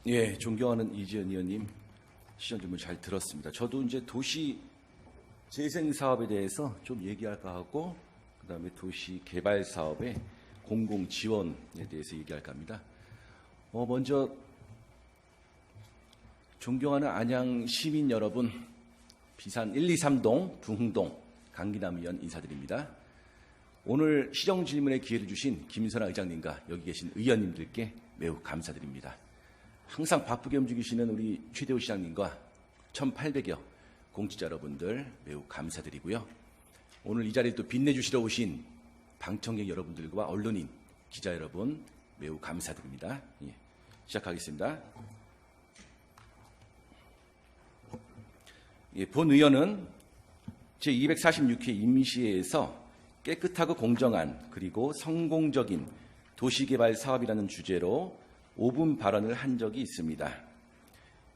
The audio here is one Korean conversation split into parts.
예, 존경하는 이지연 의원님 시정 질문 잘 들었습니다. 저도 이제 도시 재생 사업에 대해서 좀 얘기할까 하고, 그다음에 도시 개발 사업의 공공 지원에 대해서 얘기할까 합니다. 먼저 존경하는 안양 시민 여러분, 비산 1, 2, 3동, 두흥동 강기남 의원 인사드립니다. 오늘 시정 질문에 기회를 주신 김선아 의장님과 여기 계신 의원님들께 매우 감사드립니다. 항상 바쁘게 움직이시는 우리 최대호 시장님과 1,800여 공직자 여러분들 매우 감사드리고요. 오늘 이 자리에 또 빛내주시러 오신 방청객 여러분들과 언론인, 기자 여러분 매우 감사드립니다. 예, 시작하겠습니다. 예, 본 의원은 제246회 임시회에서 깨끗하고 공정한 그리고 성공적인 도시개발 사업이라는 주제로 5분 발언을 한 적이 있습니다.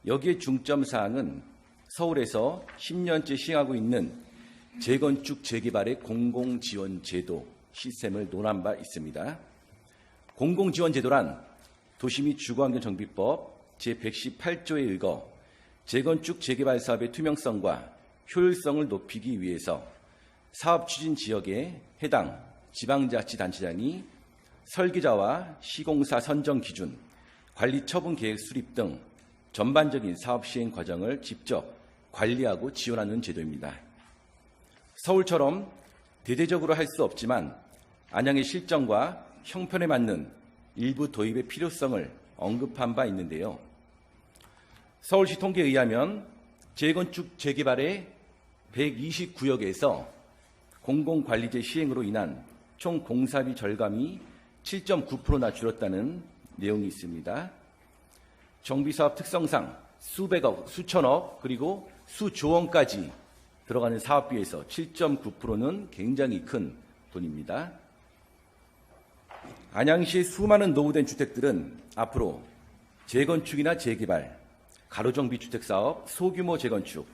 여기에 중점 사항은 서울에서 10년째 시행하고 있는 재건축 재개발의 공공지원제도 시스템을 논한 바 있습니다. 공공지원제도란 도시 및 주거환경정비법 제118조에 의거 재건축 재개발 사업의 투명성과 효율성을 높이기 위해서 사업 추진 지역의 해당 지방자치단체장이 설계자와 시공사 선정 기준, 관리 처분 계획 수립 등 전반적인 사업 시행 과정을 직접 관리하고 지원하는 제도입니다. 서울처럼 대대적으로 할 수 없지만 안양의 실정과 형편에 맞는 일부 도입의 필요성을 언급한 바 있는데요. 서울시 통계에 의하면 재건축 재개발의 129역에서 공공관리제 시행으로 인한 총 공사비 절감이 7.9%나 줄었다는 내용이 있습니다. 정비사업 특성상 수백억, 수천억, 그리고 수조 원까지 들어가는 사업비에서 7.9%는 굉장히 큰 돈입니다. 안양시의 수많은 노후된 주택들은 앞으로 재건축이나 재개발, 가로정비 주택사업, 소규모 재건축,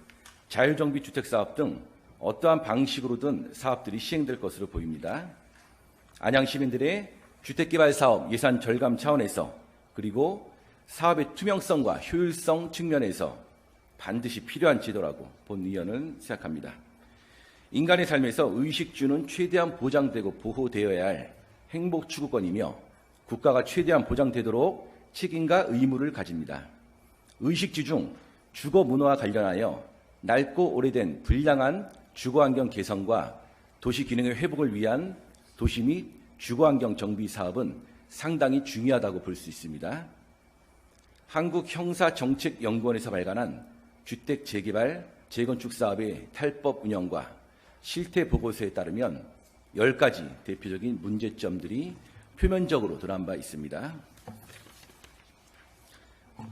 자율정비 주택사업 등 어떠한 방식으로든 사업들이 시행될 것으로 보입니다. 안양 시민들의 주택개발 사업 예산 절감 차원에서 그리고 사업의 투명성과 효율성 측면에서 반드시 필요한 제도라고 본 의원은 생각합니다. 인간의 삶에서 의식주는 최대한 보장되고 보호되어야 할 행복 추구권이며 국가가 최대한 보장되도록 책임과 의무를 가집니다. 의식주 중 주거 문화와 관련하여 낡고 오래된 불량한 주거환경 개선과 도시 기능의 회복을 위한 도시 및 주거환경 정비 사업은 상당히 중요하다고 볼 수 있습니다. 한국형사정책연구원에서 발간한 주택 재개발, 재건축 사업의 탈법 운영과 실태 보고서에 따르면 10가지 대표적인 문제점들이 표면적으로 드러난 바 있습니다.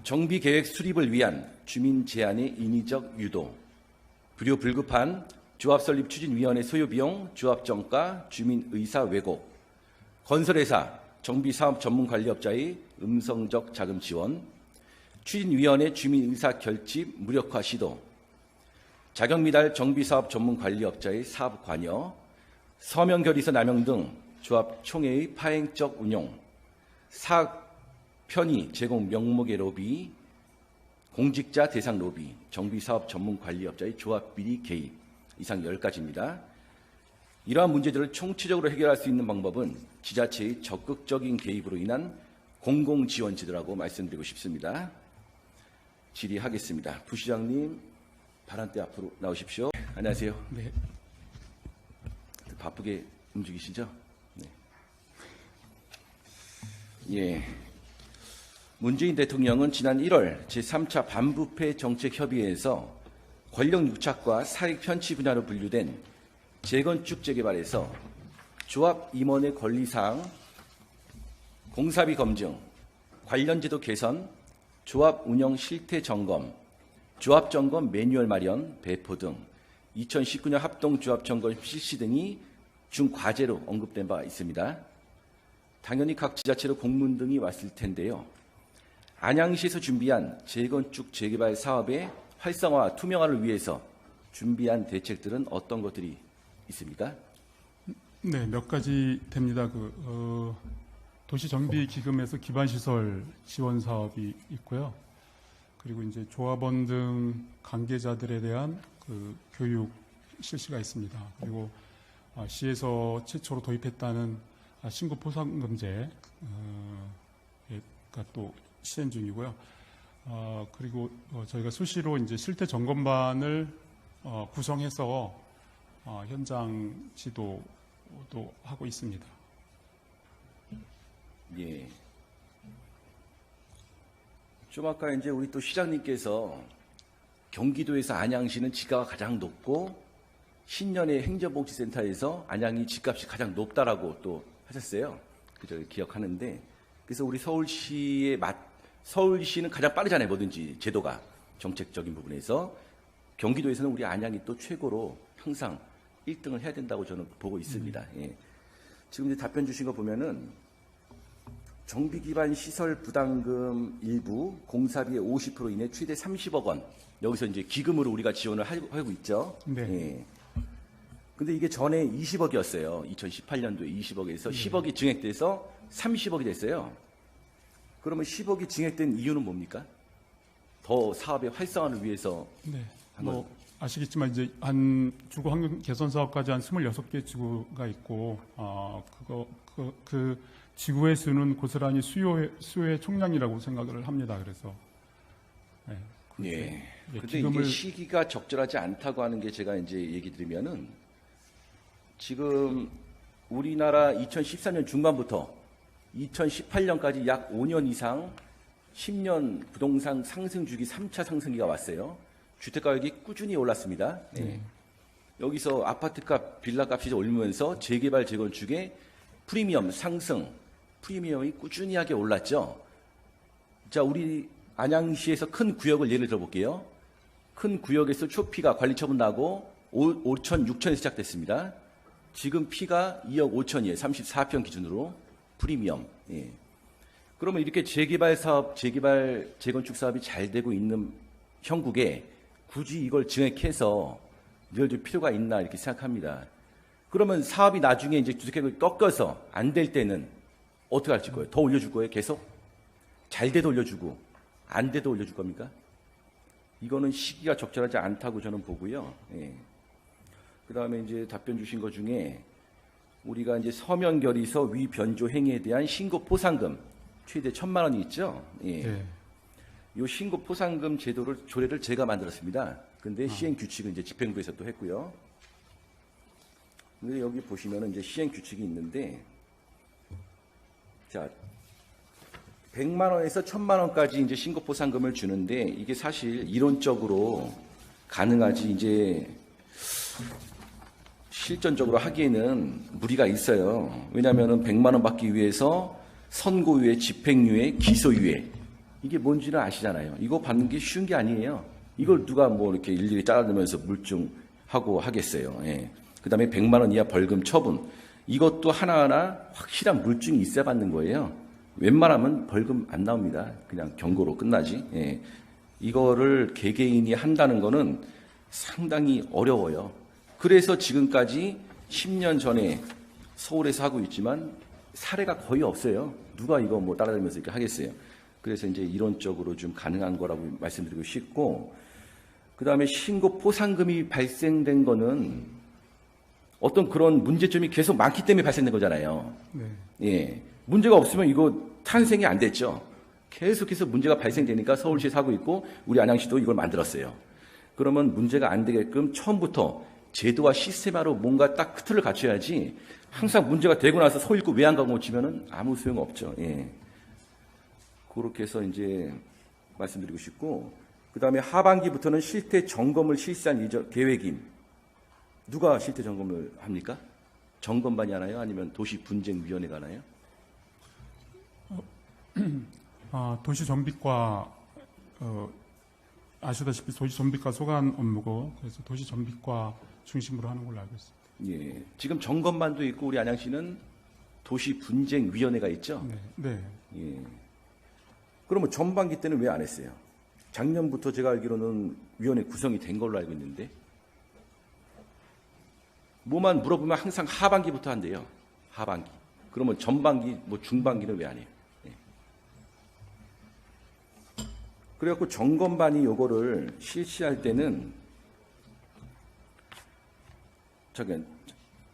정비계획 수립을 위한 주민 제한의 인위적 유도, 불효불급한 조합설립 추진위원회 소요비용, 조합정가, 주민의사 왜곡, 건설회사, 정비사업 전문관리업자의 음성적 자금 지원, 추진위원회 주민의사 결집 무력화 시도, 자격미달 정비사업 전문관리업자의 사업 관여, 서명결의서 남용 등 조합 총회의 파행적 운용, 사업 편의 제공 명목의 로비, 공직자 대상 로비, 정비사업 전문관리업자의 조합 비리 개입, 이상 10가지입니다. 이러한 문제들을 총체적으로 해결할 수 있는 방법은 지자체의 적극적인 개입으로 인한 공공지원 제도라고 말씀드리고 싶습니다. 질의하겠습니다. 부시장님, 발언대 앞으로 나오십시오. 안녕하세요. 네. 바쁘게 움직이시죠? 네. 예. 문재인 대통령은 지난 1월 제3차 반부패 정책협의회에서 권력 유착과 사익 편취 분야로 분류된 재건축 재개발에서 조합 임원의 권리사항, 공사비 검증, 관련 제도 개선, 조합 운영 실태 점검, 조합 점검 매뉴얼 마련, 배포 등 2019년 합동조합 점검 실시 등이 중과제로 언급된 바 있습니다. 당연히 각 지자체로 공문 등이 왔을 텐데요. 안양시에서 준비한 재건축 재개발 사업의 활성화, 투명화를 위해서 준비한 대책들은 어떤 것들이 있습니까? 네, 몇 가지 됩니다. 도시정비기금에서 기반시설 지원 사업이 있고요. 그리고 이제 조합원 등 관계자들에 대한 그 교육 실시가 있습니다. 그리고 시에서 최초로 도입했다는 신고 포상금제가 또 시행 중이고요. 그리고 저희가 수시로 이제 실태 점검반을 구성해서 현장 지도도 하고 있습니다. 예. 좀 아까 이제 우리 또 시장님께서 경기도에서 안양시는 지가가 가장 높고 신년의 행정복지센터에서 안양이 집값이 가장 높다라고 또 하셨어요. 그저 기억하는데 그래서 우리 서울시는 가장 빠르잖아요. 뭐든지 제도가 정책적인 부분에서 경기도에서는 우리 안양이 또 최고로 항상 1등을 해야 된다고 저는 보고 있습니다. 예. 지금 이제 답변 주신 거 보면은 정비 기반 시설 부담금 일부 공사비의 50% 이내 최대 30억 원. 여기서 이제 기금으로 우리가 지원을 하고 있죠. 네. 예. 근데 이게 전에 20억이었어요. 2018년도에 20억에서 10억이 증액돼서 30억이 됐어요. 그러면 10억이 증액된 이유는 뭡니까? 더 사업의 활성화를 위해서 네. 한 건. 아시겠지만 이제 한 주거 환경 개선 사업까지 한 26개 지구가 있고 그 지구의 수는 고스란히 수요의 총량이라고 생각을 합니다. 그래서 예. 근데 이게 시기가 적절하지 않다고 하는 게 제가 이제 얘기 드리면은 지금 우리나라 2014년 중반부터 2018년까지 약 5년 이상 10년 부동산 상승 주기 3차 상승기가 왔어요. 주택가격이 꾸준히 올랐습니다. 네. 여기서 아파트값, 빌라값이 오르면서 재개발, 재건축의 프리미엄 상승, 프리미엄이 꾸준히하게 올랐죠. 자, 우리 안양시에서 큰 구역을 예를 들어볼게요. 큰 구역에서 초피가 관리처분 나고 5천, 6천에 시작됐습니다. 지금 피가 2억 5천이에요. 34평 기준으로 프리미엄. 예. 그러면 이렇게 재개발 사업, 재건축 사업이 잘 되고 있는 형국에 굳이 이걸 증액해서 늘려줄 필요가 있나 이렇게 생각합니다. 그러면 사업이 나중에 이제 주택가격이 꺾여서 안 될 때는 어떻게 할지 거예요? 더 올려줄 거예요? 계속? 잘 돼도 올려주고 안 돼도 올려줄 겁니까? 이거는 시기가 적절하지 않다고 저는 보고요. 예. 그 다음에 이제 답변 주신 것 중에 우리가 이제 서면 결의서 위 변조 행위에 대한 신고 포상금 최대 1,000만 원이 있죠. 예. 네. 이 신고 포상금 조례를 제가 만들었습니다. 근데 시행 규칙은 이제 집행부에서 또 했고요. 근데 여기 보시면은 이제 시행 규칙이 있는데, 자, 100만 원에서 1,000만 원까지 이제 신고 포상금을 주는데 이게 사실 이론적으로 가능하지 이제 실전적으로 하기에는 무리가 있어요. 왜냐하면은 100만 원 받기 위해서 선고유예, 집행유예, 기소유예 이게 뭔지는 아시잖아요. 이거 받는 게 쉬운 게 아니에요. 이걸 누가 뭐 이렇게 일일이 짜내면서 물증하고 하겠어요. 예. 그 다음에 100만 원 이하 벌금 처분. 이것도 하나하나 확실한 물증이 있어야 받는 거예요. 웬만하면 벌금 안 나옵니다. 그냥 경고로 끝나지. 예. 이거를 개개인이 한다는 거는 상당히 어려워요. 그래서 지금까지 10년 전에 서울에서 하고 있지만 사례가 거의 없어요. 누가 이거 뭐 따라다니면서 이렇게 하겠어요. 그래서 이제 이론적으로 좀 가능한 거라고 말씀드리고 싶고, 그 다음에 신고 포상금이 발생된 거는 어떤 그런 문제점이 계속 많기 때문에 발생된 거잖아요. 네. 예. 문제가 없으면 이거 탄생이 안 됐죠. 계속해서 문제가 발생되니까 서울시에서 하고 있고 우리 안양시도 이걸 만들었어요. 그러면 문제가 안 되게끔 처음부터 제도와 시스템화로 뭔가 딱 틀을 갖춰야지 항상 문제가 되고 나서 서 있고 왜 안 가고 치면은 아무 소용 없죠. 예. 그렇게 해서 이제 말씀드리고 싶고, 그 다음에 하반기부터는 실태 점검을 실시한 계획임. 누가 실태 점검을 합니까? 점검반이 하나요? 아니면 도시분쟁위원회가 하나요? 도시정비과 아시다시피 도시정비과 소관 업무고 그래서 도시정비과 중심으로 하는 걸로 알고 있습니다. 예, 지금 점검반도 있고 우리 안양시는 도시분쟁위원회가 있죠. 네. 예. 그러면 전반기 때는 왜 안 했어요? 작년부터 제가 알기로는 위원회 구성이 된 걸로 알고 있는데 뭐만 물어보면 항상 하반기부터 한대요. 하반기. 그러면 전반기, 뭐 중반기는 왜 안 해요? 예. 그래갖고 점검반이 요거를 실시할 때는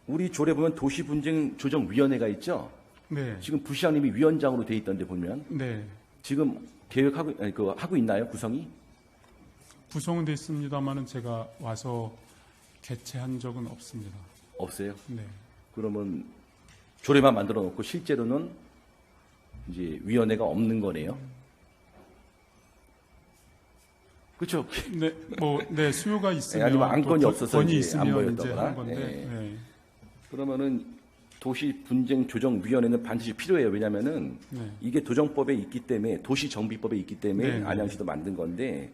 우리 조례 보면 도시분쟁조정위원회가 있죠. 네. 지금 부시장님이 위원장으로 돼 있던데 보면 네. 지금 계획하고 하고 있나요? 구성이? 구성은 돼 있습니다만은 제가 와서 개최한 적은 없습니다. 없어요. 네. 그러면 조례만 만들어 놓고 실제로는 이제 위원회가 없는 거네요. 그렇죠. 네, 뭐, 네, 수요가 있으면 아니면 안건이 또 없어서 건이 이제 안 있으면 이제 보였다거나. 한 건데. 네. 네. 그러면은 도시분쟁조정위원회는 반드시 필요해요. 왜냐하면은 네. 이게 도정법에 있기 때문에 도시정비법에 있기 때문에 네. 안양시도 만든 건데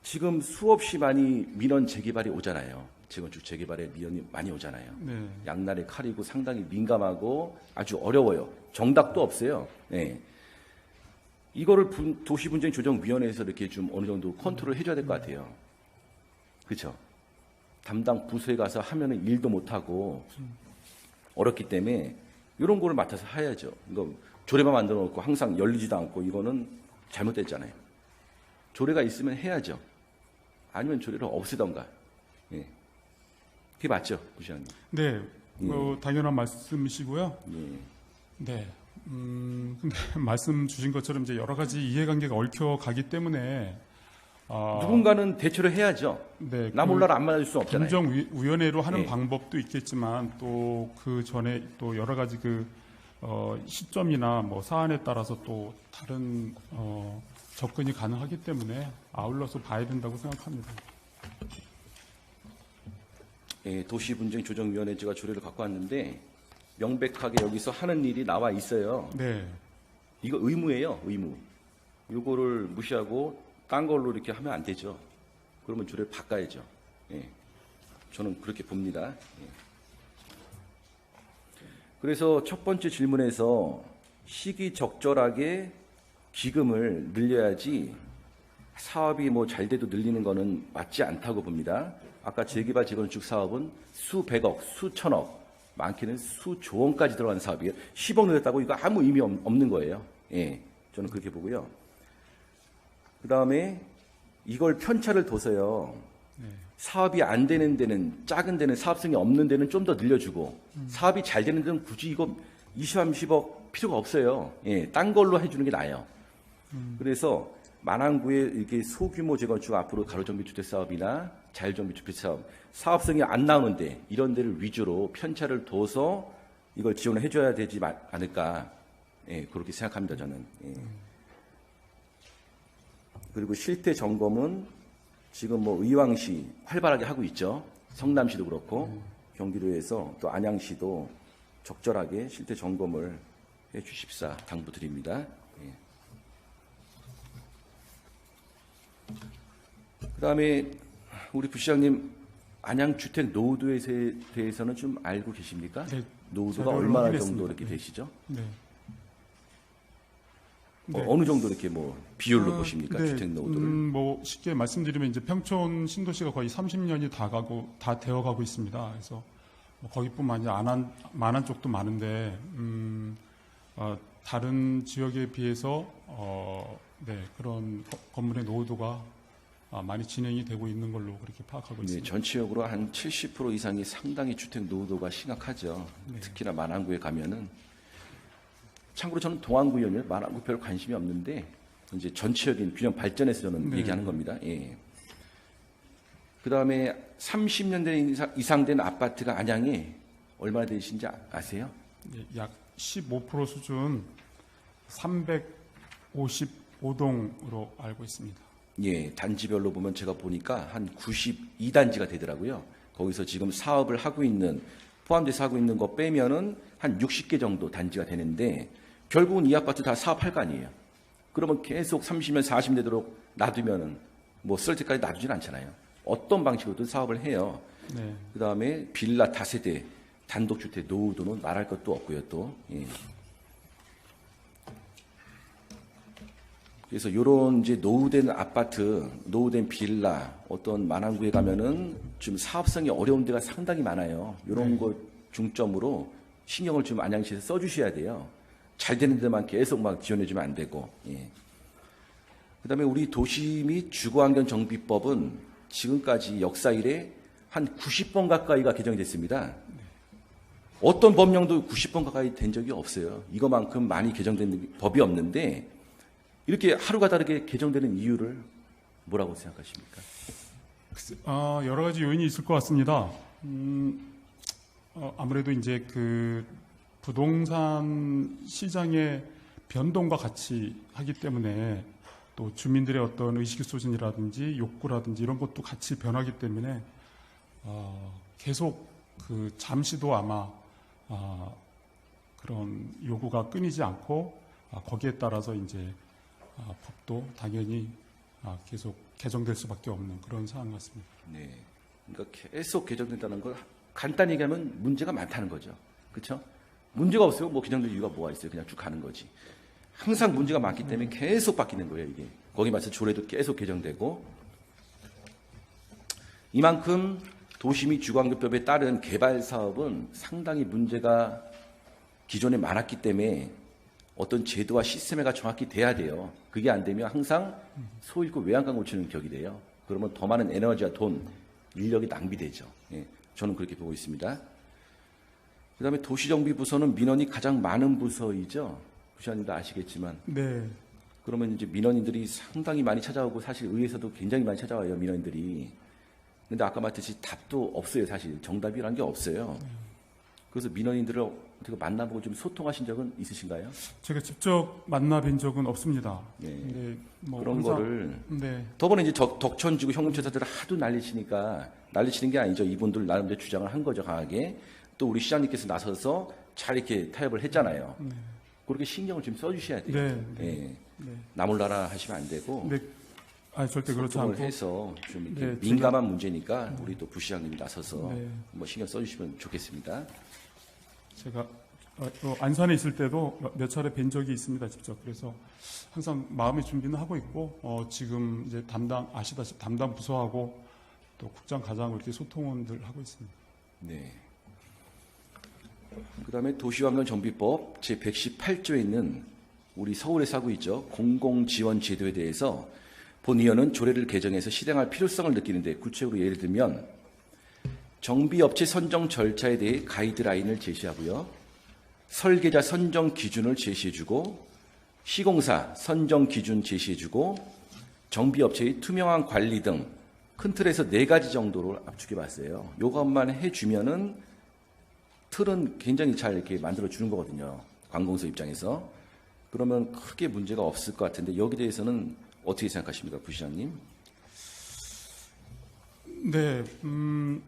지금 수없이 많이 민원 재개발이 오잖아요. 재건축 재개발에 민원이 많이 오잖아요. 네. 양날의 칼이고 상당히 민감하고 아주 어려워요. 정답도 없어요. 네. 이거를 도시분쟁조정위원회에서 이렇게 좀 어느 정도 컨트롤 해줘야 될 것 같아요. 그렇죠? 담당 부서에 가서 하면은 일도 못하고 어렵기 때문에 이런 거를 맡아서 해야죠. 이거 조례만 만들어 놓고 항상 열리지도 않고 이거는 잘못됐잖아요. 조례가 있으면 해야죠. 아니면 조례를 없애던가. 예. 그게 맞죠, 부시장님? 네, 당연한 말씀이시고요. 예. 네. 근데 말씀 주신 것처럼 이제 여러 가지 이해관계가 얽혀 가기 때문에 누군가는 대처를 해야죠. 네, 나 몰라라 안 맞을 수는 없잖아요. 공정위원회로 하는 예. 방법도 있겠지만 또 그 전에 또 여러 가지 시점이나 뭐 사안에 따라서 또 다른 접근이 가능하기 때문에 아울러서 봐야 된다고 생각합니다. 예, 도시분쟁조정위원회 제가 조례를 갖고 왔는데 명백하게 여기서 하는 일이 나와 있어요. 네, 이거 의무예요, 의무. 이거를 무시하고 딴 걸로 이렇게 하면 안 되죠. 그러면 조례를 바꿔야죠. 예, 저는 그렇게 봅니다. 예. 그래서 첫 번째 질문에서 시기적절하게 기금을 늘려야지 사업이 뭐 잘 돼도 늘리는 거는 맞지 않다고 봅니다. 아까 재개발 재건축 사업은 수백억, 수천억, 많게는 수조 원까지 들어가는 사업이에요. 10억 늘렸다고 이거 아무 의미 없는 거예요. 예, 저는 그렇게 보고요. 그 다음에 이걸 편차를 둬서요. 사업이 안 되는 데는, 작은 데는, 사업성이 없는 데는 좀 더 늘려주고 사업이 잘 되는 데는 굳이 이거 20, 30억 필요가 없어요. 예, 딴 걸로 해주는 게 나아요. 그래서 만안구의 이렇게 소규모 재건축 앞으로 가로정비 주택 사업이나 자율정비 주택 사업, 사업성이 안 나오는데 이런 데를 위주로 편차를 둬서 이걸 지원을 해줘야 되지 않을까. 예, 그렇게 생각합니다, 저는. 예. 그리고 실태 점검은 지금 뭐 의왕시 활발하게 하고 있죠. 성남시도 그렇고 경기도에서 또 안양시도 적절하게 실태 점검을 해 주십사 당부드립니다. 예. 그다음에 우리 부시장님 안양 주택 노후도에 대해서는 좀 알고 계십니까? 네, 노후도가 자료를 얼마나 확인했습니다. 정도 이렇게 네. 되시죠? 네. 네. 어느 정도 이렇게 뭐 비율로 보십니까? 네, 주택 노후도를? 뭐 쉽게 말씀드리면 이제 평촌 신도시가 거의 30년이 다 되어가고 있습니다. 그래서 뭐 거기뿐만 아니라 만안 쪽도 많은데 다른 지역에 비해서 네, 그런 건물의 노후도가 많이 진행이 되고 있는 걸로 그렇게 파악하고 네, 있습니다. 전체적으로 한 70% 이상이 상당히 주택 노후도가 심각하죠. 네. 특히나 만안구에 가면은. 참고로 저는 동안구역이요. 만안구 별 관심이 없는데 이제 전체적인 균형 발전에서 저는 네. 얘기하는 겁니다. 예. 그 다음에 30년 된 이상 된 아파트가 안양에 얼마나 되신지 아세요? 네, 약 15% 수준 355동으로 알고 있습니다. 예, 단지별로 보면 제가 보니까 한 92단지가 되더라고요. 거기서 지금 사업을 하고 있는, 포함돼서 하고 있는 거 빼면은 한 60개 정도 단지가 되는데 결국은 이 아파트 다 사업할 거 아니에요. 그러면 계속 30년, 40년 되도록 놔두면은 뭐 쓸 때까지 놔두진 않잖아요. 어떤 방식으로든 사업을 해요. 네. 그 다음에 빌라 다세대, 단독주택 노후도는 말할 것도 없고요, 또. 예. 그래서 이런 이제 노후된 아파트, 노후된 빌라, 어떤 만안구에 가면은 좀 사업성이 어려운 데가 상당히 많아요. 이런 거 중점으로 신경을 좀 안양시에서 써주셔야 돼요. 잘 되는 데만 계속 막 지원해주면 안 되고. 예. 그다음에 우리 도시 및 주거환경정비법은 지금까지 역사 이래 한 90번 가까이가 개정됐습니다. 어떤 법령도 90번 가까이 된 적이 없어요. 이거만큼 많이 개정된 법이 없는데 이렇게 하루가 다르게 개정되는 이유를 뭐라고 생각하십니까? 여러 가지 요인이 있을 것 같습니다. 아무래도 이제 그 부동산 시장의 변동과 같이 하기 때문에 또 주민들의 어떤 의식수준이라든지 욕구라든지 이런 것도 같이 변하기 때문에 계속 그 잠시도 아마 그런 요구가 끊이지 않고 거기에 따라서 이제 법도 당연히 계속 개정될 수밖에 없는 그런 상황 같습니다. 네. 그러니까 계속 개정된다는 걸 간단히 얘기하면 문제가 많다는 거죠. 그렇죠? 문제가 없어요. 뭐 개정될 이유가 뭐가 있어요. 그냥 쭉 가는 거지. 항상 문제가 많기 때문에 계속 바뀌는 거예요. 이게. 거기 맞춰 조례도 계속 개정되고 이만큼 도시 및 주거환경법에 따른 개발 사업은 상당히 문제가 기존에 많았기 때문에 어떤 제도와 시스템화가 정확히 돼야 돼요. 그게 안 되면 항상 소 잃고 외양간 고치는 격이 돼요. 그러면 더 많은 에너지와 돈, 인력이 낭비되죠. 예, 저는 그렇게 보고 있습니다. 그다음에 도시정비부서는 민원이 가장 많은 부서이죠. 부시장님도 아시겠지만. 네. 그러면 이제 민원인들이 상당히 많이 찾아오고 사실 의회에서도 굉장히 많이 찾아와요. 민원인들이. 근데 아까 말했듯이 답도 없어요. 사실 정답이라는 게 없어요. 그래서 민원인들을 어떻게 만나보고 좀 소통하신 적은 있으신가요? 제가 직접 만나뵌 적은 없습니다. 네. 근데 뭐 그런 항상, 거를 네. 저번에 이제 덕천지구 현금체사들을 하도 난리치니까 난리치는 게 아니죠. 이분들 나름대로 주장을 한 거죠. 강하게. 또 우리 시장님께서 나서서 잘 이렇게 타협을 했잖아요. 네. 그렇게 신경을 좀 써주셔야 돼요. 네. 네. 예. 네. 나몰라라 하시면 안 되고 네. 절대 그렇지 소통을 않고. 해서 좀 이렇게 네, 민감한 문제니까 우리 또 부시장님이 나서서 네. 뭐 신경 써주시면 좋겠습니다. 제가 안산에 있을 때도 몇 차례 뵌 적이 있습니다. 직접. 그래서 항상 마음의 준비는 하고 있고 지금 이제 아시다시피 담당 부서하고 또 국장 과장하고 이렇게 소통을 하고 있습니다. 네. 그다음에 도시환경정비법 제118조에 있는 우리 서울에서 하고 있죠. 공공지원제도에 대해서 본의원은 조례를 개정해서 실행할 필요성을 느끼는데 구체적으로 예를 들면 정비업체 선정 절차에 대해 가이드라인을 제시하고요. 설계자 선정 기준을 제시해주고 시공사 선정 기준 제시해주고 정비업체의 투명한 관리 등 큰 틀에서 4가지 정도를 압축해봤어요. 요것만 해주면은 틀은 굉장히 잘 이렇게 만들어주는 거거든요. 관공서 입장에서. 그러면 크게 문제가 없을 것 같은데 여기에 대해서는 어떻게 생각하십니까, 부시장님? 네,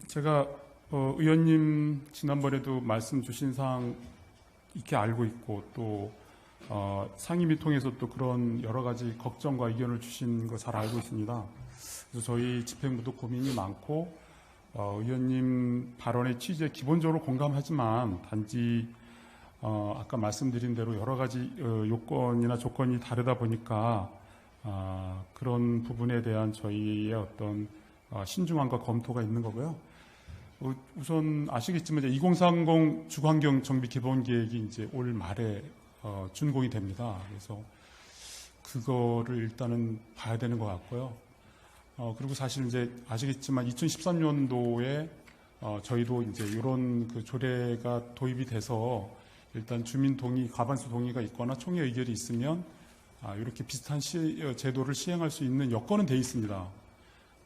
제가 의원님 지난번에도 말씀 주신 사항 익히 알고 있고 또 상임위 통해서 또 그런 여러 가지 걱정과 의견을 주신 거 잘 알고 있습니다. 그래서 저희 집행부도 고민이 많고 의원님 발언의 취지에 기본적으로 공감하지만 단지 아까 말씀드린 대로 여러 가지 요건이나 조건이 다르다 보니까 그런 부분에 대한 저희의 어떤 신중함과 검토가 있는 거고요. 우선 아시겠지만 2030 주거환경 정비 기본 계획이 이제 올 말에 준공이 됩니다. 그래서 그거를 일단은 봐야 되는 것 같고요. 그리고 사실 이제 아시겠지만 2013년도에 저희도 이제 이런 그 조례가 도입이 돼서 일단 주민 동의, 과반수 동의가 있거나 총회 의결이 있으면 이렇게 비슷한 제도를 시행할 수 있는 여건은 돼 있습니다.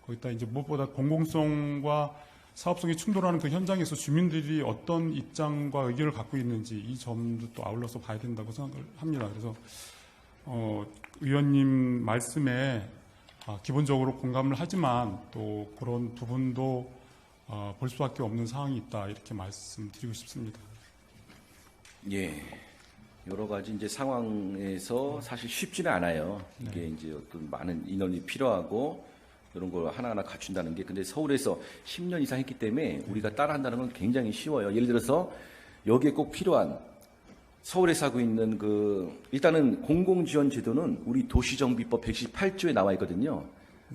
거기다 이제 무엇보다 공공성과 사업성이 충돌하는 그 현장에서 주민들이 어떤 입장과 의견을 갖고 있는지 이 점도 또 아울러서 봐야 된다고 생각을 합니다. 그래서 의원님 말씀에 기본적으로 공감을 하지만 또 그런 부분도 볼 수밖에 없는 상황이 있다 이렇게 말씀드리고 싶습니다. 예. 여러 가지 이제 상황에서 사실 쉽지는 않아요. 이게 이제 어떤 많은 인원이 필요하고 이런 걸 하나하나 갖춘다는 게. 근데 서울에서 10년 이상 했기 때문에 우리가 따라한다는 건 굉장히 쉬워요. 예를 들어서 여기에 꼭 필요한 서울에서 하고 있는 일단은 공공지원 제도는 우리 도시정비법 118조에 나와 있거든요.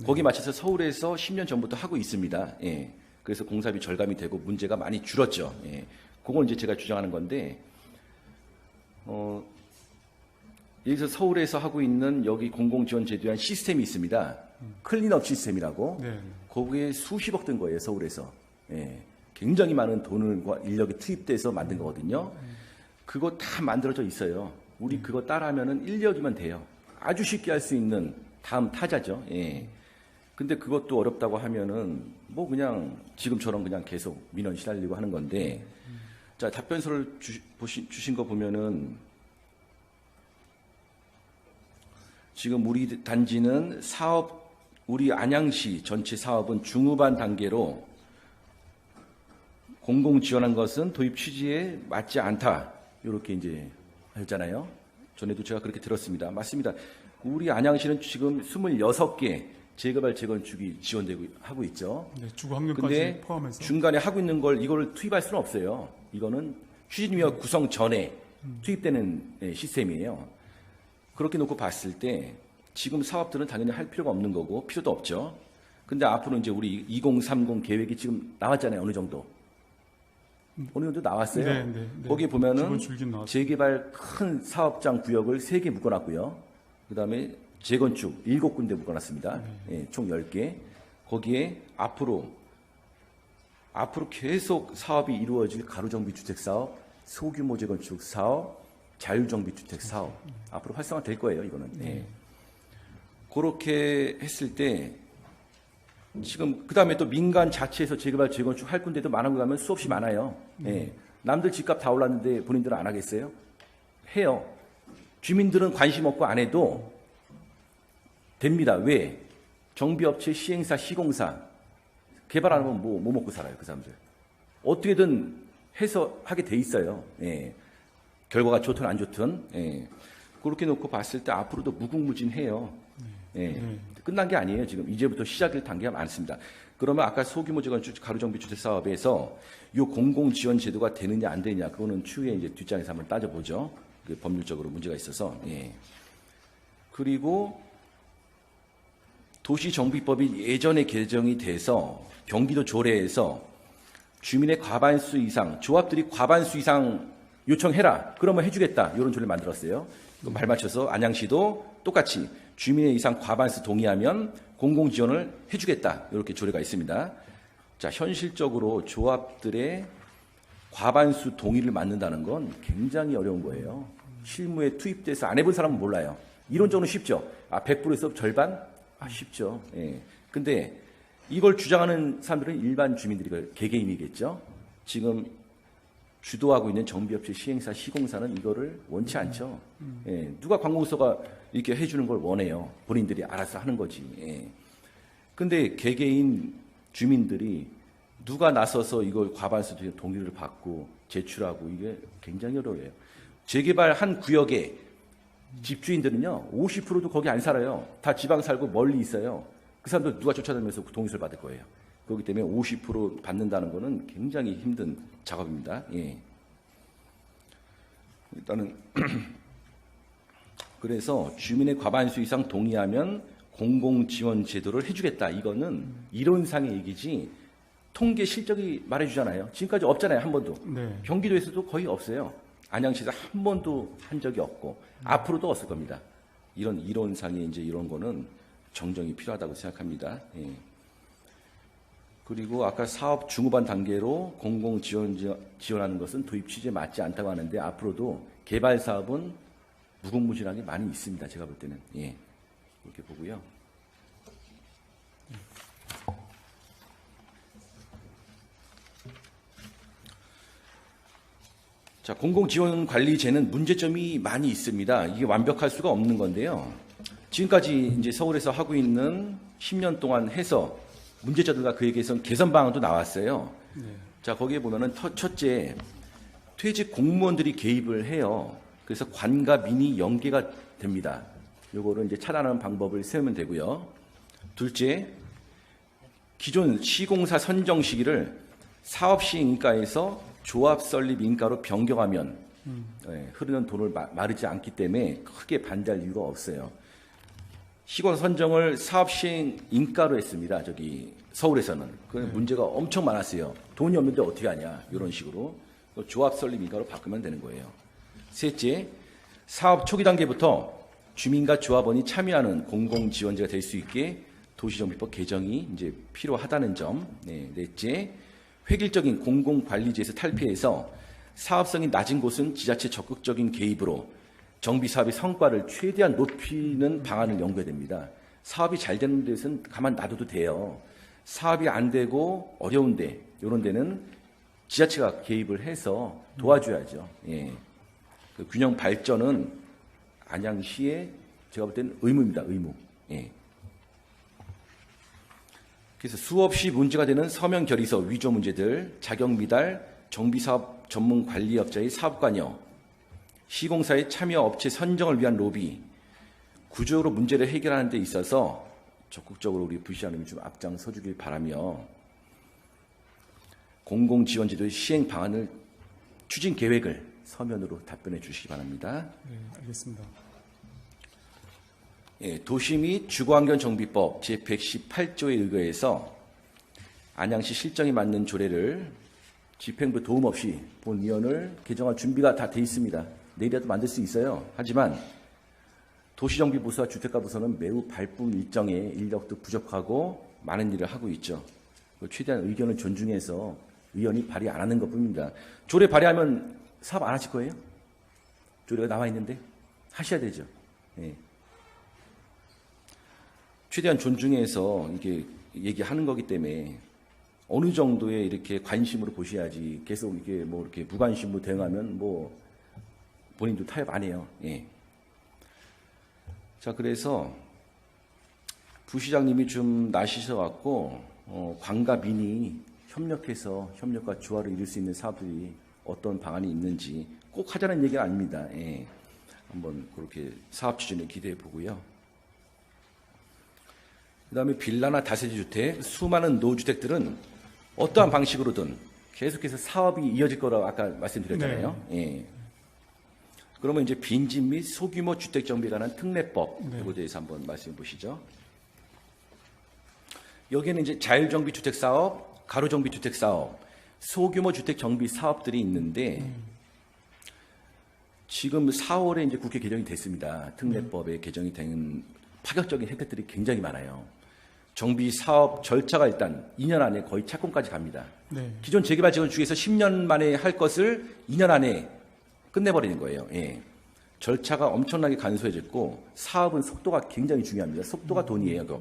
거기 맞춰서 서울에서 10년 전부터 하고 있습니다. 예. 그래서 공사비 절감이 되고 문제가 많이 줄었죠. 예. 그걸 이제 제가 주장하는 건데, 여기서 서울에서 하고 있는 여기 공공지원제도에 대한 시스템이 있습니다. 클린업 시스템이라고. 네. 거기에 수십억 든 거예요, 서울에서. 예. 굉장히 많은 돈과 인력이 투입돼서 만든 거거든요. 그거 다 만들어져 있어요. 우리 그거 따라하면은 1년이면 돼요. 아주 쉽게 할 수 있는 다음 타자죠. 예. 근데 그것도 어렵다고 하면은 뭐 그냥 지금처럼 그냥 계속 민원 시달리고 하는 건데, 자, 답변서를 주신 거 보면은 지금 우리 단지는 우리 안양시 전체 사업은 중후반 단계로 공공 지원한 것은 도입 취지에 맞지 않다. 이렇게 이제 했잖아요. 전에도 제가 그렇게 들었습니다. 맞습니다. 우리 안양시는 지금 26개 재개발 재건축이 지원되고 하고 있죠. 네, 주거 환경까지 근데 포함해서. 중간에 하고 있는 걸 이걸 투입할 수는 없어요. 이거는 추진위원 구성 전에 투입되는 시스템이에요. 그렇게 놓고 봤을 때 지금 사업들은 당연히 할 필요가 없는 거고 필요도 없죠. 근데 앞으로 이제 우리 2030 계획이 지금 나왔잖아요. 어느 정도 나왔어요. 네, 네, 네. 거기 보면은 기본 줄기 나왔어요. 재개발 큰 사업장 구역을 3개 묶어놨고요. 그다음에 재건축 7군데 묶어놨습니다. 예, 총 10개. 거기에 앞으로 계속 사업이 이루어질 가로정비 주택 사업, 소규모 재건축 사업, 자율정비 주택 사업 앞으로 활성화될 거예요. 이거는. 예. 그렇게 했을 때 지금 그다음에 또 민간 자체에서 재개발 재건축 할 군데도 많은 거 가면 수없이 많아요. 예. 남들 집값 다 올랐는데 본인들은 안 하겠어요? 해요. 주민들은 관심 없고 안 해도 됩니다. 왜? 정비업체, 시행사, 시공사 개발 안 하면 뭐 먹고 살아요, 그 사람들. 어떻게든 해서 하게 돼 있어요. 예. 결과가 좋든 안 좋든. 예. 그렇게 놓고 봤을 때 앞으로도 무궁무진해요. 예. 끝난 게 아니에요. 지금 이제부터 시작일 단계가 많습니다. 그러면 아까 소규모 재건축 가로정비 주택 사업에서 이 공공 지원 제도가 되느냐 안 되느냐 그거는 추후에 이제 뒷장에서 한번 따져보죠. 그 법률적으로 문제가 있어서. 예. 그리고 도시정비법이 예전에 개정이 돼서 경기도 조례에서 주민의 과반수 이상, 조합들이 과반수 이상 요청해라. 그러면 해주겠다. 이런 조례를 만들었어요. 말 맞춰서 안양시도 똑같이 주민의 이상 과반수 동의하면 공공지원을 해주겠다. 이렇게 조례가 있습니다. 자, 현실적으로 조합들의 과반수 동의를 만든다는 건 굉장히 어려운 거예요. 실무에 투입돼서 안 해본 사람은 몰라요. 이론적으로는 쉽죠. 100%에서 절반? 쉽죠. 예. 근데 이걸 주장하는 사람들은 일반 주민들이 개개인이겠죠. 지금 주도하고 있는 정비업체, 시행사, 시공사는 이거를 원치 않죠. 예. 누가 관공서가 이렇게 해주는 걸 원해요. 본인들이 알아서 하는 거지. 예. 근데 개개인 주민들이 누가 나서서 이걸 과반수 동의를 받고 제출하고 이게 굉장히 어려워요. 재개발 한 구역에 집주인들은요, 50%도 거기 안 살아요. 다 지방 살고 멀리 있어요. 그 사람들 누가 쫓아다니면서 동의서를 받을 거예요. 그렇기 때문에 50% 받는다는 거는 굉장히 힘든 작업입니다. 예. 일단은 그래서 주민의 과반수 이상 동의하면 공공지원 제도를 해주겠다. 이거는 이론상의 얘기지 통계 실적이 말해주잖아요. 지금까지 없잖아요. 한 번도. 네. 경기도에서도 거의 없어요. 안양시에서 한 번도 한 적이 없고 앞으로도 없을 겁니다. 이런 이론상의 이제 이런 거는 정정이 필요하다고 생각합니다. 예. 그리고 아까 사업 중후반 단계로 공공 지원하는 것은 도입 취지에 맞지 않다고 하는데 앞으로도 개발 사업은 무궁무진하게 많이 있습니다. 제가 볼 때는. 예. 이렇게 보고요. 자, 공공지원관리제는 문제점이 많이 있습니다. 이게 완벽할 수가 없는 건데요. 지금까지 이제 서울에서 하고 있는 10년 동안 해서 문제점들과 그에 대해서는 개선 방안도 나왔어요. 네. 자, 거기에 보면은 첫째, 퇴직 공무원들이 개입을 해요. 그래서 관과 민이 연계가 됩니다. 요거를 이제 차단하는 방법을 세우면 되고요. 둘째, 기존 시공사 선정 시기를 사업시행 인가에서 조합 설립 인가로 변경하면 흐르는 돈을 마르지 않기 때문에 크게 반대할 이유가 없어요. 시공 선정을 사업 시행 인가로 했습니다. 저기 서울에서는 그 문제가 엄청 많았어요. 돈이 없는데 어떻게 하냐 이런 식으로. 조합 설립 인가로 바꾸면 되는 거예요. 셋째, 사업 초기 단계부터 주민과 조합원이 참여하는 공공지원제가 될 수 있게 도시정비법 개정이 이제 필요하다는 점. 네, 넷째, 획일적인 공공관리제에서 탈피해서 사업성이 낮은 곳은 지자체 적극적인 개입으로 정비 사업의 성과를 최대한 높이는 방안을 연구해야 됩니다. 사업이 잘 되는 데서는 가만 놔둬도 돼요. 사업이 안 되고 어려운데 이런 데는 지자체가 개입을 해서 도와줘야죠. 예. 그 균형 발전은 안양시의 제가 볼 때는 의무입니다. 의무. 예. 그래서 수없이 문제가 되는 서명 결의서 위조 문제들, 자격 미달, 정비사업 전문 관리업자의 사업관여, 시공사의 참여 업체 선정을 위한 로비, 구조로 문제를 해결하는 데 있어서 적극적으로 우리 부시장님이 좀 앞장서 주길 바라며 공공지원제도의 시행 방안을 추진 계획을 서면으로 답변해 주시기 바랍니다. 네, 알겠습니다. 예, 도시 및 주거환경정비법 제118조에 의거해서 안양시 실정에 맞는 조례를 집행부 도움 없이 본위원을 개정할 준비가 다 돼 있습니다. 내일이라도 만들 수 있어요. 하지만 도시정비부서와 주택가부서는 매우 발품 일정에 인력도 부족하고 많은 일을 하고 있죠. 최대한 의견을 존중해서 의원이 발의 안 하는 것뿐입니다. 조례 발의하면 사업 안 하실 거예요? 조례가 나와 있는데 하셔야 되죠. 예. 최대한 존중해서 이게 얘기하는 거기 때문에 어느 정도의 이렇게 관심으로 보셔야지 계속 이게 뭐 이렇게 무관심으로 대응하면 뭐 본인도 타협 안 해요. 예. 자, 그래서 부시장님이 좀 나시셔갖고 관과 민이 협력해서 협력과 조화를 이룰 수 있는 사업들이 어떤 방안이 있는지 꼭 하자는 얘기가 아닙니다. 예. 한번 그렇게 사업 추진을 기대해 보고요. 그다음에 빌라나 다세대 주택, 수많은 노후주택들은 어떠한 방식으로든 계속해서 사업이 이어질 거라고 아까 말씀드렸잖아요. 네. 예. 그러면 이제 빈집 및 소규모 주택 정비에 관한 특례법 네. 이거에 대해서 한번 말씀해 보시죠. 여기에는 이제 자율정비 주택 사업, 가로정비 주택 사업, 소규모 주택 정비 사업들이 있는데 지금 4월에 이제 국회 개정이 됐습니다. 특례법에 개정이 된 파격적인 혜택들이 굉장히 많아요. 정비 사업 절차가 일단 2년 안에 거의 착공까지 갑니다. 네. 기존 재개발 재건축에서 10년 만에 할 것을 2년 안에 끝내버리는 거예요. 예. 절차가 엄청나게 간소해졌고 사업은 속도가 굉장히 중요합니다. 속도가 돈이에요.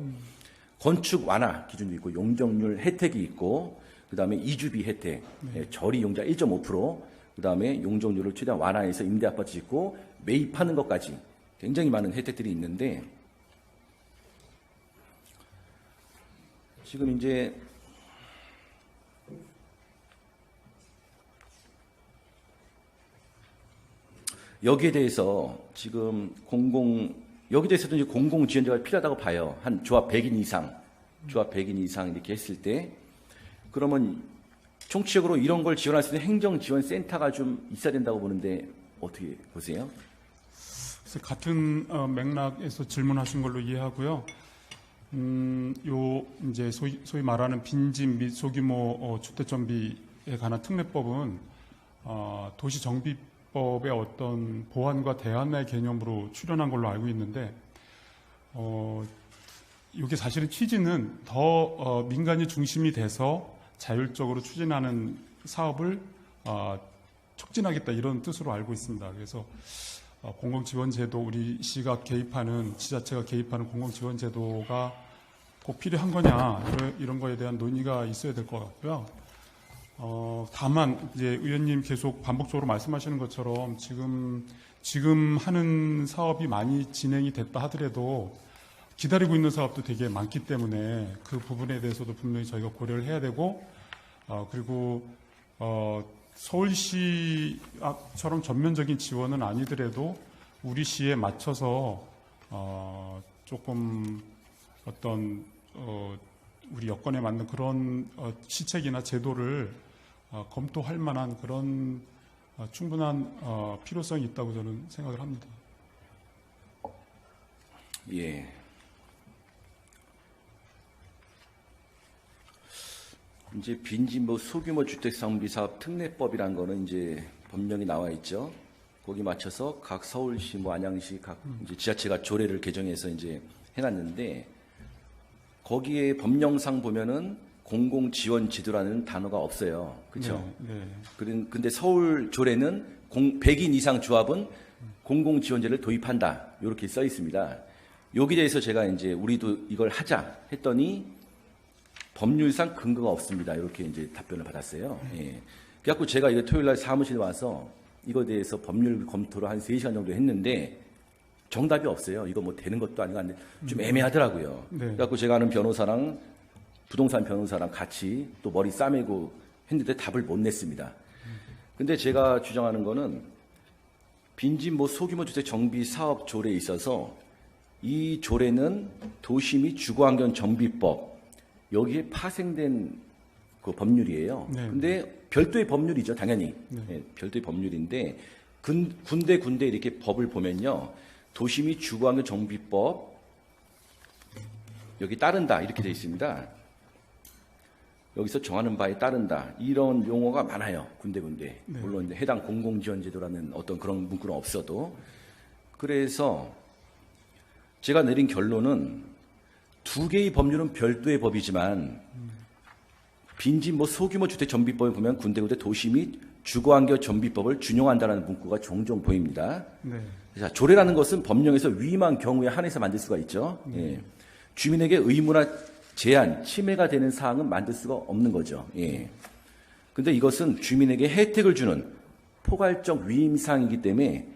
건축 완화 기준도 있고 용적률 혜택이 있고 그다음에 이주비 혜택, 예, 저리 용자 1.5%, 그다음에 용적률을 최대한 완화해서 임대 아파트 짓고 매입하는 것까지 굉장히 많은 혜택들이 있는데 지금 이제 여기에 대해서 지금 여기에 대해서도 이제 공공지원자가 필요하다고 봐요. 한 조합 100인 이상 이렇게 했을 때 그러면 총체적으로 이런 걸 지원할 수 있는 행정지원센터가 좀 있어야 된다고 보는데 어떻게 보세요? 그래서 같은 맥락에서 질문하신 걸로 이해하고요. 요 이제 소위 말하는 빈집 및 소규모 주택 정비에 관한 특례법은 도시정비법의 어떤 보완과 대안의 개념으로 출연한 걸로 알고 있는데 이게 사실은 취지는 더 민간이 중심이 돼서 자율적으로 추진하는 사업을 촉진하겠다 이런 뜻으로 알고 있습니다. 그래서 공공지원제도 우리 시가 개입하는 지자체가 개입하는 공공지원제도가 꼭 필요한 거냐 이런 거에 대한 논의가 있어야 될 것 같고요. 다만 이제 의원님 계속 반복적으로 말씀하시는 것처럼 지금 하는 사업이 많이 진행이 됐다 하더라도 기다리고 있는 사업도 되게 많기 때문에 그 부분에 대해서도 분명히 저희가 고려를 해야 되고 그리고 서울시처럼 전면적인 지원은 아니더라도 우리 시에 맞춰서 조금 어떤 우리 여건에 맞는 그런 시책이나 제도를 검토할 만한 그런 충분한 필요성이 있다고 저는 생각을 합니다. 예. 이제 빈집 뭐 소규모 주택 상비 사업 특례법이라는 거는 이제 법령이 나와 있죠. 거기 맞춰서 각 서울시, 뭐 안양시 각 이제 지자체가 조례를 개정해서 이제 해놨는데 거기에 법령상 보면은 공공 지원 제도라는 단어가 없어요. 그렇죠? 네. 근데 서울 조례는 100인 이상 조합은 공공 지원제를 도입한다. 이렇게 써 있습니다. 여기에 대해서 제가 이제 우리도 이걸 하자 했더니 법률상 근거가 없습니다. 이렇게 이제 답변을 받았어요. 예. 그래갖고 제가 이거 토요일 날 사무실에 와서 이거에 대해서 법률 검토를 한 3시간 정도 했는데 정답이 없어요. 이거 뭐 되는 것도 아니고 한데 좀 애매하더라고요. 네. 그래갖고 제가 아는 변호사랑 부동산 변호사랑 같이 또 머리 싸매고 했는데 답을 못 냈습니다. 근데 제가 주장하는 거는 빈집 뭐 소규모 주택 정비 사업 조례에 있어서 이 조례는 도시 및 주거환경 정비법 여기에 파생된 그 법률이에요. 네. 근데 별도의 법률이죠, 당연히. 네. 예, 별도의 법률인데 군데 이렇게 법을 보면요, 도시 및 주거환경 정비법 여기 따른다 이렇게 되어 있습니다. 여기서 정하는 바에 따른다 이런 용어가 많아요, 군데. 네. 물론 이제 해당 공공지원제도라는 어떤 그런 문구는 없어도. 그래서 제가 내린 결론은 두 개의 법률은 별도의 법이지만 빈집 뭐 소규모 주택 정비법에 보면 군데군데 도시 및 주거환경 정비법을 준용한다는 문구가 종종 보입니다. 네. 자, 조례라는 것은 법령에서 위임한 경우에 한해서 만들 수가 있죠. 예. 주민에게 의무나 제한, 침해가 되는 사항은 만들 수가 없는 거죠. 예. 근데 이것은 주민에게 혜택을 주는 포괄적 위임사항이기 때문에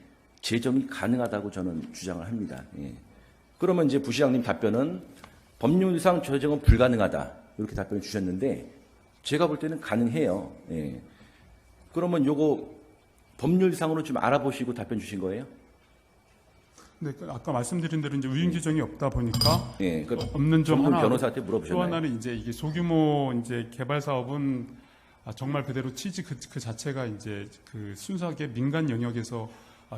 제정이 가능하다고 저는 주장을 합니다. 예. 그러면 이제 부시장님 답변은 법률상 제정은 불가능하다. 이렇게 답변을 주셨는데 제가 볼 때는 가능해요. 예. 그러면 요거 법률상으로 좀 알아보시고 답변 주신 거예요? 네, 아까 말씀드린 대로 이제 위임 규정이 없다 보니까 예. 없는 점 전문 하나. 변호사한테 또 물어보셨나요? 하나는 이제 이게 소규모 이제 개발 사업은 정말 그대로 취지 그 자체가 이제 그 순수하게 민간 영역에서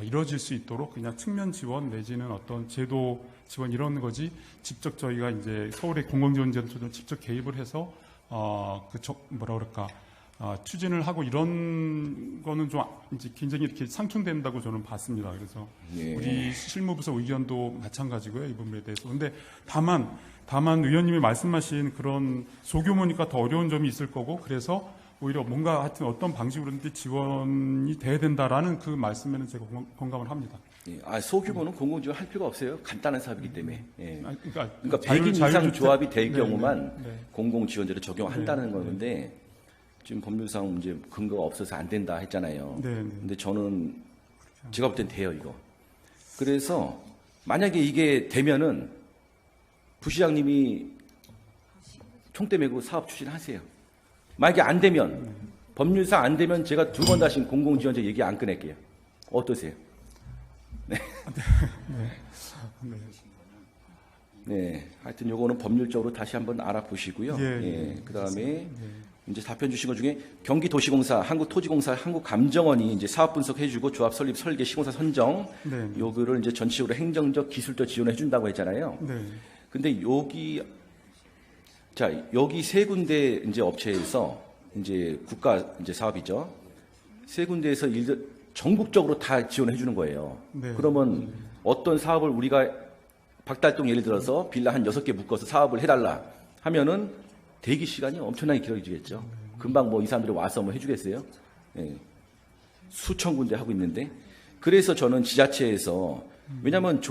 이루어질 수 있도록 그냥 측면 지원 내지는 어떤 제도 지원 이런 거지 직접 저희가 이제 서울의 공공지원제도도 직접 개입을 해서 뭐라 그럴까 추진을 하고 이런 거는 좀 이제 굉장히 이렇게 상충된다고 저는 봤습니다. 그래서 예. 우리 실무부서 의견도 마찬가지고요, 이 부분에 대해서. 근데 다만 의원님이 말씀하신 그런 소규모니까 더 어려운 점이 있을 거고 그래서 오히려 뭔가 하여튼 어떤 방식으로든지 지원이 돼야 된다라는 그 말씀에는 제가 공감을 합니다. 예. 소규모는 공공지원 할 필요가 없어요. 간단한 사업이기 때문에. 예. 그러니까 100인 이상 조합이 될 네, 경우만 네, 네. 공공지원제를 적용한다는 건데 지금 법률상 이제 근거가 없어서 안 된다 했잖아요. 네, 네. 근데 저는 제가 볼 땐 돼요, 이거. 그래서 만약에 이게 되면은 부시장님이 총대 메고 사업 추진하세요. 만약에 안 되면 법률상 안 되면 제가 두 번 다시 공공지원제 얘기 안 꺼낼게요. 어떠세요? 네. 하여튼 요거는 법률적으로 다시 한번 알아보시고요. 그다음에 이제 답변 주신 것 중에 경기도시공사, 한국토지공사, 한국감정원이 이제 사업 분석해주고 조합 설립, 설계, 시공사 선정 네. 요거를 이제 전체적으로 행정적, 기술적 지원해 준다고 했잖아요. 네. 근데 여기 세 군데 이제 업체에서 이제 국가 이제 사업이죠. 세 군데에서 전국적으로 다 지원해 주는 거예요. 네. 그러면 어떤 사업을 우리가 박달동 예를 들어서 빌라 한 6개 묶어서 사업을 해달라 하면은 대기 시간이 엄청나게 길어지겠죠. 금방 뭐 이 사람들이 와서 뭐 해주겠어요? 예. 수천 군데 하고 있는데. 그래서 저는 지자체에서 왜냐하면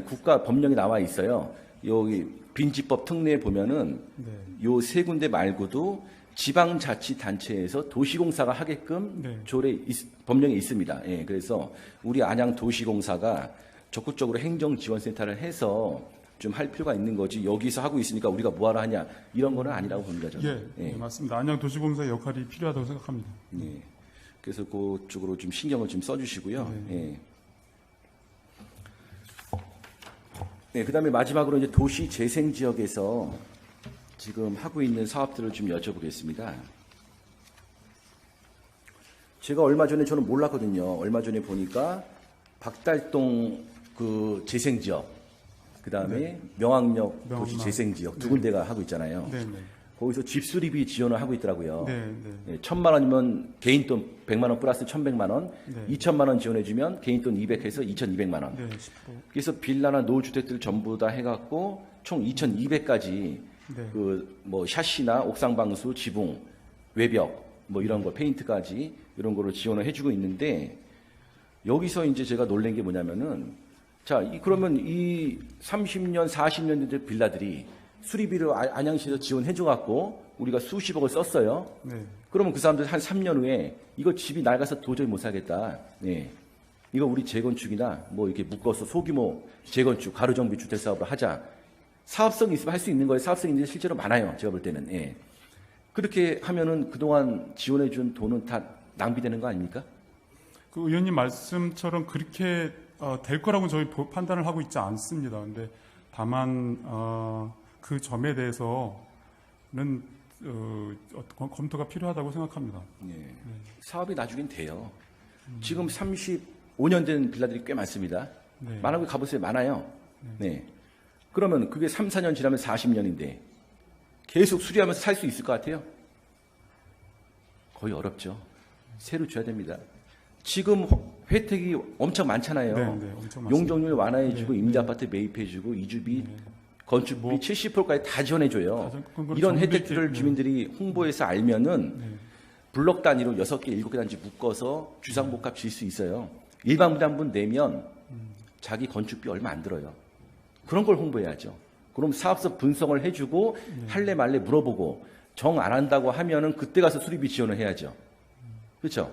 국가 법령이 나와 있어요. 여기 빈집법 특례에 보면은 요 세 군데 말고도 지방자치단체에서 도시공사가 하게끔 네. 법령에 있습니다. 예, 그래서 우리 안양 도시공사가 적극적으로 행정지원센터를 해서 좀 할 필요가 있는 거지 여기서 하고 있으니까 우리가 뭐하러 하냐 이런 거는 아니라고 봅니다. 저는. 네, 맞습니다. 안양도시공사의 역할이 필요하다고 생각합니다. 예. 그래서 그쪽으로 좀 신경을 좀 써주시고요. 예. 네, 그다음에 마지막으로 이제 도시 재생 지역에서 지금 하고 있는 사업들을 좀 여쭤보겠습니다. 제가 얼마 전에 저는 몰랐거든요. 얼마 전에 보니까 박달동 그 재생 지역, 그다음에 명학역 도시 재생 지역 두 군데가 하고 있잖아요. 네, 네. 거기서 집수리비 지원을 하고 있더라고요. 네, 네. 1,000만 원이면 개인 돈 100만 원 플러스 1,100만 원, 네. 2,000만 원 지원해주면 개인 돈 200해서 2,200만 원. 네, 10%. 그래서 빌라나 노후주택들 전부 다 해갖고 총 2,200까지 네. 그 뭐 샤시나 옥상 방수, 지붕, 외벽 뭐 이런 거 페인트까지 이런 거로 지원을 해주고 있는데 여기서 이제 제가 놀란 게 뭐냐면은 자 그러면 이 30년, 40년 된 빌라들이 수리비를 안양시에서 지원해줘갖고 우리가 수십억을 썼어요. 네. 그러면 그 사람들 한 3년 후에 이거 집이 낡아서 도저히 못 사겠다. 네. 이거 우리 재건축이나 뭐 이렇게 묶어서 소규모 재건축, 가로정비 주택 사업을 하자. 사업성이 있으면 할 수 있는 거예요. 사업성이 있는데 실제로 많아요. 제가 볼 때는. 예. 그렇게 하면은 그동안 지원해준 돈은 다 낭비되는 거 아닙니까? 그 의원님 말씀처럼 그렇게 될 거라고 저희 판단을 하고 있지 않습니다. 근데 다만 그 점에 대해서는 검토가 필요하다고 생각합니다. 예. 사업이 나중엔 돼요. 지금 35년 된 빌라들이 꽤 많습니다. 네. 만화고 가보세요. 많아요. 네. 그러면 그게 3, 4년 지나면 40년인데 계속 수리하면서 살 수 있을 것 같아요? 거의 어렵죠. 새로 줘야 됩니다. 지금 혜택이 엄청 많잖아요. 네, 네, 엄청 많습니다. 용적률 완화해주고 네, 임대아파트 매입해주고 이주비, 네. 건축비 뭐 70%까지 다 지원해줘요. 그건 이런 정부 혜택들을 네. 주민들이 홍보해서 알면은 네. 블록 단위로 6개, 7개 단지 묶어서 주상복합 질 수 있어요. 일반 부담분 내면 자기 건축비 얼마 안 들어요. 그런 걸 홍보해야죠. 그럼 사업서 분석을 해주고 할래 말래 물어보고 정 안 한다고 하면은 그때 가서 수리비 지원을 해야죠. 그렇죠?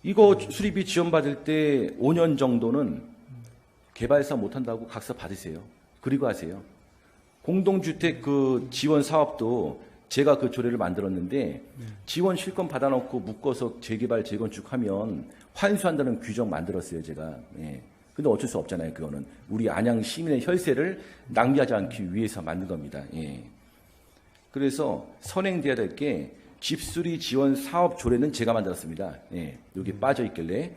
이거 수리비 지원 받을 때 5년 정도는 개발사 못 한다고 각서 받으세요. 그리고 하세요. 공동주택 그 지원 사업도 제가 그 조례를 만들었는데 지원 실권 받아놓고 묶어서 재개발 재건축하면 환수한다는 규정 만들었어요. 제가. 예. 근데 어쩔 수 없잖아요. 그거는 우리 안양 시민의 혈세를 낭비하지 않기 위해서 만든 겁니다. 예. 그래서 선행돼야 될 게 집수리 지원 사업 조례는 제가 만들었습니다. 예. 여기 빠져 있길래.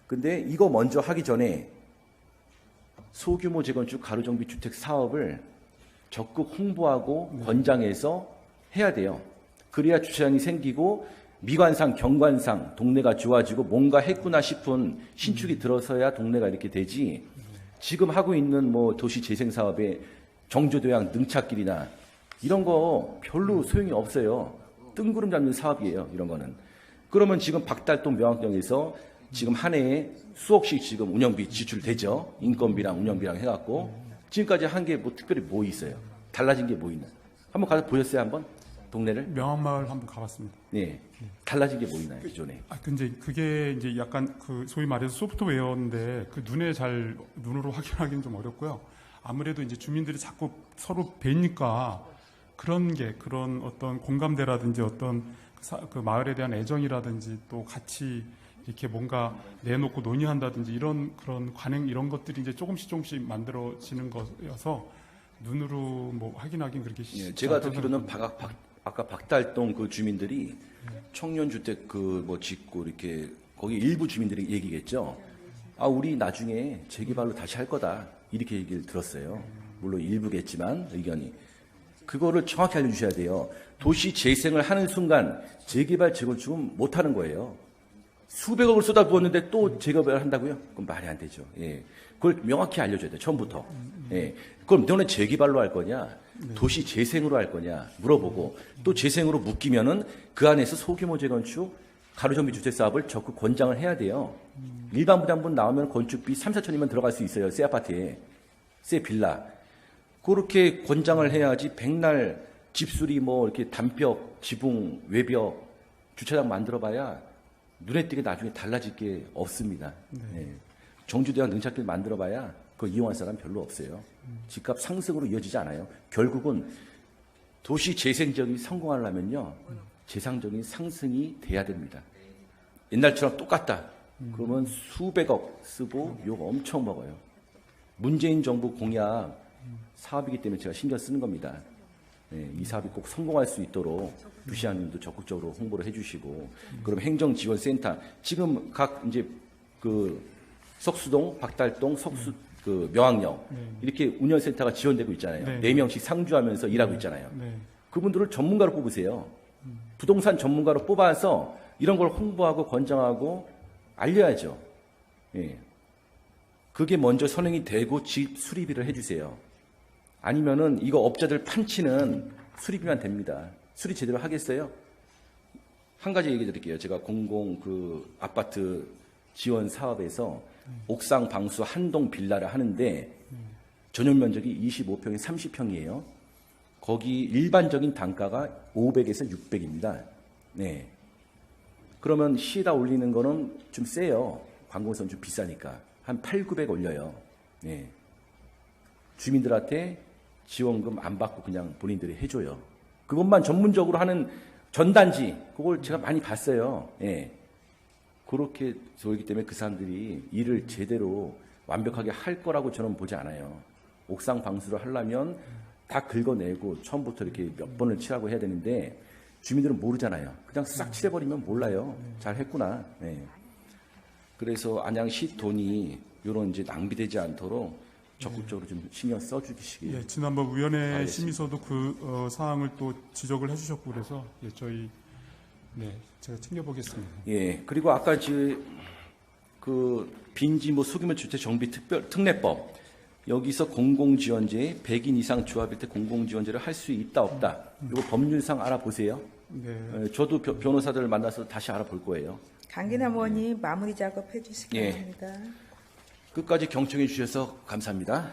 근데 이거 먼저 하기 전에 소규모 재건축 가로정비 주택 사업을 적극 홍보하고 권장해서 해야 돼요. 그래야 주차장이 생기고 미관상, 경관상 동네가 좋아지고 뭔가 했구나 싶은 신축이 들어서야 동네가 이렇게 되지. 지금 하고 있는 뭐 도시 재생 사업에 정조도양 능차길이나 이런 거 별로 소용이 없어요. 뜬구름 잡는 사업이에요. 이런 거는. 그러면 지금 박달동 명학동에서 지금 한 해에 수억씩 지금 운영비 지출되죠. 인건비랑 운영비랑 해갖고 지금까지 한 게 뭐 특별히 뭐 있어요. 달라진 게 뭐 있나? 한번 가서 보셨어요 한번? 동네를? 명함마을 한번 가봤습니다. 네. 달라진 게 뭐 있나요 기존에? 근데 그게 이제 약간 그 소위 말해서 소프트웨어인데 그 눈으로 확인하기는 좀 어렵고요. 아무래도 이제 주민들이 자꾸 서로 뵈니까 그런 어떤 공감대라든지 어떤 그 마을에 대한 애정이라든지 또 같이 이렇게 뭔가 내놓고 논의한다든지 그런 관행 이런 것들이 이제 조금씩 만들어지는 거여서 눈으로 뭐 확인하기는 그렇게 예, 제가 듣기로는 아까 박달동 그 주민들이 청년주택 그 뭐 짓고 이렇게 거기 일부 주민들이 얘기겠죠. 아 우리 나중에 재개발로 다시 할 거다 이렇게 얘기를 들었어요. 물론 일부겠지만 의견이 그거를 정확히 알려주셔야 돼요. 도시 재생을 하는 순간 재개발 재건축은 못 하는 거예요. 수백억을 쏟아부었는데 또 재개발을 한다고요? 그건 말이 안 되죠. 예. 그걸 명확히 알려줘야 돼요. 처음부터. 예. 그럼 너는 재개발로 할 거냐? 도시 재생으로 할 거냐? 물어보고 또 재생으로 묶이면은 그 안에서 소규모 재건축, 가로정비 주택 사업을 적극 권장을 해야 돼요. 일반 부담분 나오면 건축비 3, 4천이면 들어갈 수 있어요. 새 아파트에. 새 빌라. 그렇게 권장을 해야지 백날 집수리 뭐 이렇게 단벽, 지붕, 외벽, 주차장 만들어봐야 눈에 띄게 나중에 달라질 게 없습니다. 네. 정주대학 능차길 만들어봐야 그거 이용할 사람 별로 없어요. 집값 상승으로 이어지지 않아요. 결국은 도시 재생 지역이 성공하려면요. 재상적인 상승이 돼야 됩니다. 옛날처럼 똑같다. 그러면 수백억 쓰고 욕 엄청 먹어요. 문재인 정부 공약 사업이기 때문에 제가 신경 쓰는 겁니다. 네, 이 사업이 꼭 성공할 수 있도록 부시장님도 적극적으로 홍보를 해주시고, 그럼 행정지원센터 지금 각 이제 그 석수동, 박달동, 그 명학역 이렇게 운영센터가 지원되고 있잖아요. 네. 4명씩 상주하면서 일하고 있잖아요. 네. 그분들을 전문가로 뽑으세요. 부동산 전문가로 뽑아서 이런 걸 홍보하고 권장하고 알려야죠. 예. 그게 먼저 선행이 되고 집 수리비를 해주세요. 아니면은 이거 업자들 판치는 수리비만 됩니다. 수리 제대로 하겠어요? 한 가지 얘기 드릴게요. 제가 공공 아파트 지원 사업에서 옥상 방수 한동 빌라를 하는데 전용 면적이 25평에 30평이에요. 거기 일반적인 단가가 500에서 600입니다. 네. 그러면 시에다 올리는 거는 좀 세요. 관공서는 좀 비싸니까. 한 8, 900 올려요. 네. 주민들한테 지원금 안 받고 그냥 본인들이 해줘요. 그것만 전문적으로 하는 전단지, 그걸 제가 많이 봤어요. 예. 그렇게 저기 때문에 그 사람들이 일을 제대로 완벽하게 할 거라고 저는 보지 않아요. 옥상 방수를 하려면 다 긁어내고 처음부터 이렇게 몇 번을 칠하고 해야 되는데 주민들은 모르잖아요. 그냥 싹 칠해버리면 몰라요. 잘 했구나. 예. 그래서 안양시 돈이 이런 이제 낭비되지 않도록 적극적으로 좀 신경 써주시기. 예, 지난번 위원회 알겠습니다. 심의서도 그 사항을 또 지적을 해주셨고 그래서 예, 저희 제가 챙겨보겠습니다. 예. 그리고 아까 그 빈지 소규모 주택 정비 특례법 여기서 공공지원제 100인 이상 조합일 때 공공지원제를 할 수 있다 없다. 이거 법률상 알아보세요. 네. 예, 저도 변호사들을 만나서 다시 알아볼 거예요. 강기남 의원님 마무리 작업해 주시기 예. 바랍니다. 끝까지 경청해 주셔서 감사합니다.